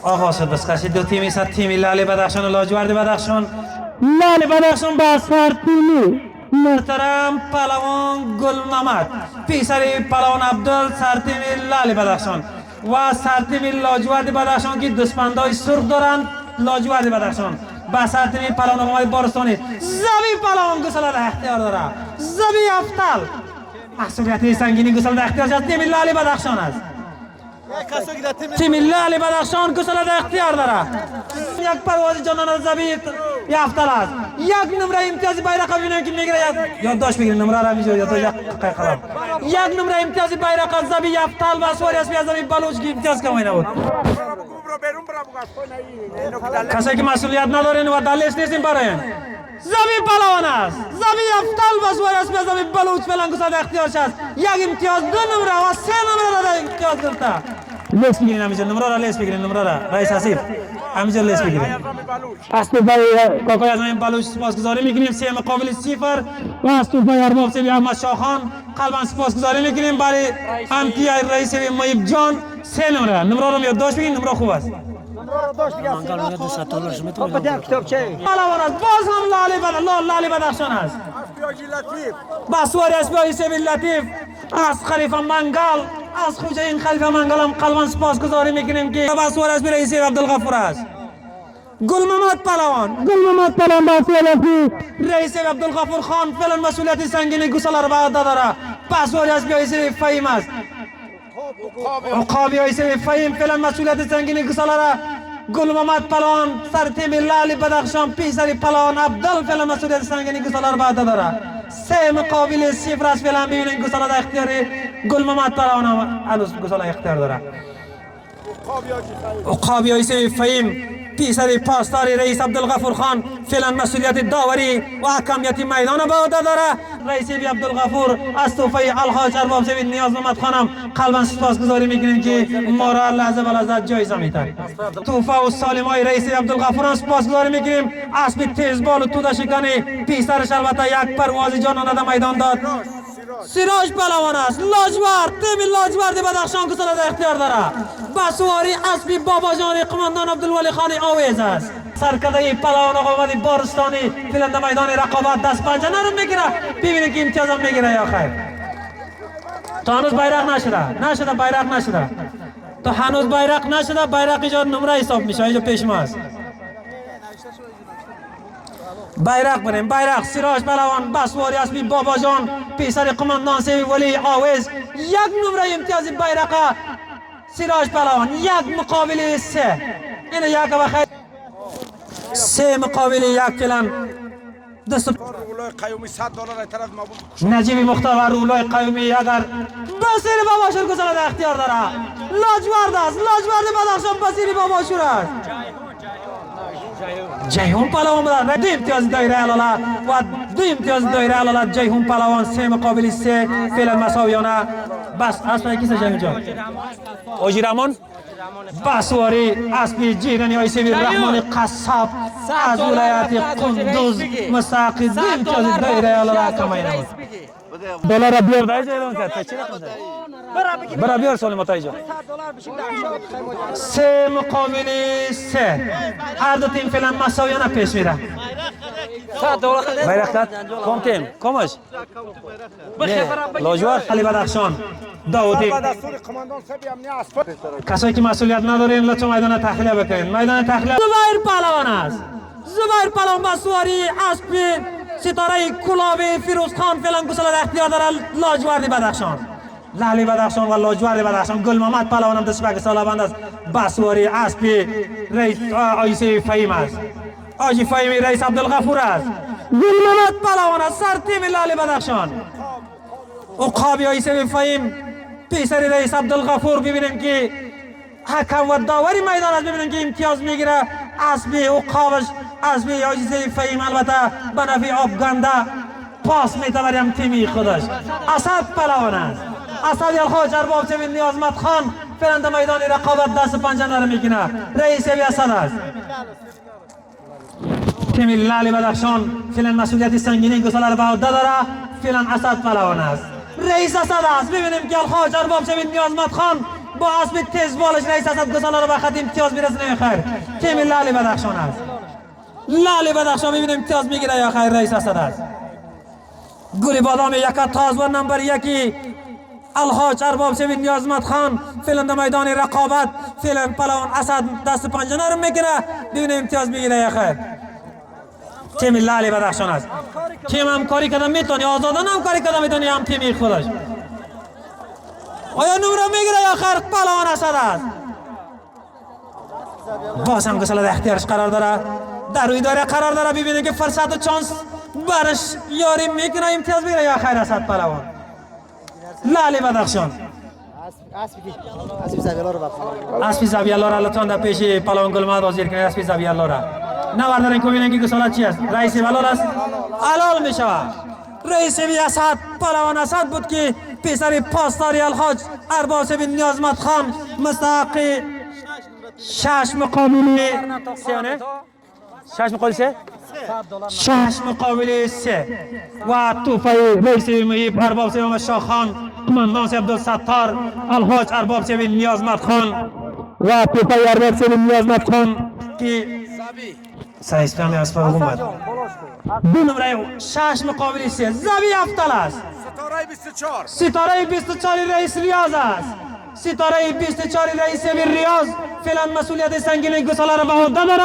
آغاز شد بسخشی دو تیمی ست تیمی لال بدخشان و لاجورد بدخشان. لال بدخشان با سر تیمی محترم پهلوان گل محمد، پیسری پهلوان عبدال سر تیمی لال بدخشان و سر تیمی لاجورد بدخشان که دستبندهای سرخ دارند. لاجورد بدخشان با سر تیمی پهلوان آقای بارستانی زبی پهلوان گسل در اختیار داره. زبی افتال مسئولیت سنگینی گسل در اختیار است. تیمی لال بدخشان است. تیم لال بدخشان گسل در اختیار داره. یک پرواز جانانه زبی افتال است. یک نمره امتیازی بیرق ببینیم که میگیره. یادداشت بگیرید نمره را میجوید یا تو یک قلم. یک نمره امتیازی بیرق از زبی افتال و سواری است از زبی بلوچ که امتیاز کمی نبود. کسی که مسئولیت ندارین و دلیل نیستین برای زبی پهلوان است. زبی افتال و سواری است از زبی بلوچ فعلا گسل در اختیارش است. یک امتیاز، دو نمره و سه نمره داده امتیاز گرفته. لیست بگیرین همینجا نمره را لیست بگیرین نمره را رئیس حسیب همینجا لیست بگیرین. استوفای کاکای از این بلوچ سپاسگزاری میکنیم. سه مقابل 0 و استوفای ارباب سیبی احمد شاخان قلبا سپاسگزاری میکنیم برای امتی رئیس محیب جان. سه نمره را یادداشت بگیرین. نمره خوب است. پهلوان است. باز هم لالی بدخشان است. بسواری اسبیاجی سیبی لطیف از خلیفه منگل از خوجه این خلیفه منگل هم قلبا سپاسگزاری میکنیم که بسواری اسبی رئیس عبدالغفور است. گل محمد پهلوان بسواری اسبی رئیس عبدالغفور خان فعلا مسئولیت سنگینی گسل را به عهده داره. بسواری اسبی فهیم است. عقابی اسبی فهیم فعلا مسئولیت سنگینی گسل را. گل محمد پهلوان سر تیم لال بدخشان پیسری پهلوان عبدال فعلا مسئولیت سنگینی گسل را به عهده داره. سه مقابل 0 است. فعلا ببینید گسل در اختیار گل محمد پهلوان هنوز گسل اختیار داره. عقابی اسبی فهیم پیسری پاسداری رئیس عبدالغفور خان فعلا مسئولیت داوری و حکمیت میدان به عهده داره. رئیس عبدالغفور از توفه الحاج ارباب زبید نیاز محمد خانم قلبا سپاسگزاری میکنیم که ما را لحظه به لحظه جایزه میتن. توفه و سالمای رئیس عبدالغفور هم سپاسگزاری میکنیم. اسب تیزبال و توده شکنی پیسرش البته یک پرواز جانانه در میدان داد. سراج پهلوان است. لاجورد تیم لاجورد بدخشان گسل در اختیار داره. بسواری اسبی بابا جان قماندان عبدالولی خان آویز است. سرکرده پهلوان آقا بارستانی فعلا در میدان رقابت دست پنجه نرم میگیره. ببینید که امتیاز هم میگیره یا خیر. تا هنوز بیرق نشده بیرق نشده. تا هنوز بیرق نشده. بیرق اینجا نمره حساب میشه. اینجا پیش ما است. بیرق بریم. بیرق سراج پهلوان بسواری اسبی بابا جان پیسر قماندان سیوی ولی آویز. یک نمره امتیازی بیرق سراج پهلوان. یک مقابل 3. این یک و خیر 3 مقابل 1 فعلا. دست نجیبی مختار و رولای قیومی اگر بسیری باباشور گسل در اختیار داره. لاجورد است. لاجورد بدخشان بسیری باباشور است. جیهون پهلوان بدن 2 امتیاز دایره علاله و 2 امتیاز دایره علاله جیهون پهلوان 3 مقابل 3 فعلا مساویانه. بس اسب کیسه جنگ جان اوجی رحمان بسواری اسبی جیرانی های سیبی رحمان قصاب از ولایت قندوز مستحق 2 امتیاز دایره علاله کمایی نمود. دلار بیار دای جایدان کرد چی رقم زد برا بیار سالی متای جان 3 مقابل 3 هر دو تیم فعلا مساویانه پیش میره. بیرقت کم تیم کمش لاجورد علی بدخشان داودی کسایی که مسئولیت ندارین لطفا میدان تخلیه بکنین. میدان تخلیه زبیر پهلوان است. زبیر پهلوان بسواری اسب ستاره کلابی فیروز خان فعلا گسل در اختیار داره. لاجورد بدخشان لالی بدخشان و لاجورد بدخشان. گل محمد پهلوان هم دستبک سالابند است. بسواری اسب رئیس آیسی فهیم است. آجی فهیمی رئیس عبدالغفور است. گل محمد پهلوان است سر تیم لالی بدخشان. عقابی آیسی فهیم پیسری رئیس عبدالغفور. ببینیم که حکم و داوری میدان است. ببینیم که امتیاز میگیره اسب عقابش اسب آیسی فهیم البته به نفع آبگنده پاس میتوریم تیمی خودش. اسد پهلوان است. اسد الحاج ارباب سیبی نیاز محمد خان فعلا در میدان رقابت دست پنجه نرم میکنه. رئیس اسد است. تیم لالی بدخشان فعلا مسئولیت سنگینی گسل را به عهده داره. فعلا اسد پهلوان است. رئیس اسد است. ببینیم که الحاج ارباب سیبی نیاز محمد خان با اسب تیز بالش رئیس اسد گسالا رو بخاطر امتیاز میرسونه خیر. تیم لالی بدخشان است. لالی بدخشان میبینیم امتیاز میگیره یا خیر رئیس اسد است. گلی بادام یک تاز و نمبر یکی الحاج ارباب سوید نیازمند خان فعلا در میدان رقابت فعلا پلوان اسد دست پنجه رو میگیره ببینیم امتیاز میگیره یا خیر. تیم لالی بدخشان است. تیم همکاری کردن میتونی آزادانه همکاری کردن میتونی هم تیمی خودش. آیا نمره میگیره یا خیر پلوان اسد است. باز هم گساله در اختیارش قرار داره در روی داره قرار داره ببینه که فرصت و چانس برش یاری میکنه امتیاز بگیره یا خیر اسد پلوان. لالی بدخشان اسبی زبیالله را لطفا در پیش پلوان گلماد حاضر کنید. اسبی زبیالله را نوردارین که ببینن که گساله چی است. رئیس بلال است علال میشود. رئیس بی اسد پلوان اسد بود که پسر پاسداری الحاج ارباب سوید نیازمند خان مستحق 6 مقابل 3 و توفای رئیس محیب ارباب سوید شاخان قماندان عبدالستار الحاج ارباب سوید نیازمند خان و توفای ارباب سوید نیازمند خان که سعیس پیامی از فرق اومد. دو نمره 6 مقابل 3 زبی افتال است. ستاره 24 رئیس ریاض است. ستاره 24 رئیس ریاض فعلا مسئولیت سنگین گساله را به عهده داره